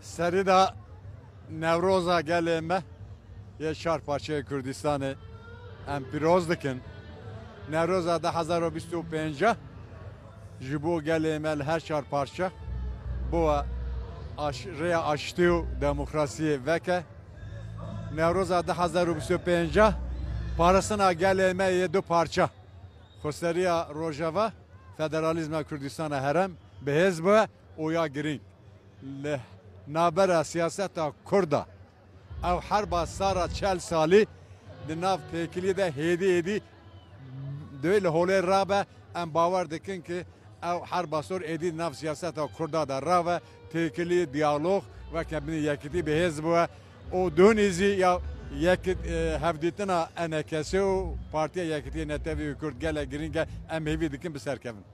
Serida Nevroza geleme ye şarpaçe Kürdistan'ı empiroz dikin. Nevroza da 2025 jibo geleme her şarpaçe bu reya açtığı demokrasiye veke. Nevroza da 2025 parasına geleme ye 2 parça. Xoseriya Rojava Federalizma Kürdistan'a herem be hezbe oya girin. Nabera siyaseta Kurda ev harba sara 40 sali di nav pekili de hedi böyle hole rabe em bawer dikin ki ev harba sor edi nav siyaseta Kurda da rabe tekili diyalog ve kebini yekiti be hezbe o dönizi ya yekit hevditina enekesi o partiye yekiti netevi Kürt gele giringe em hevi dikin bir serkevin.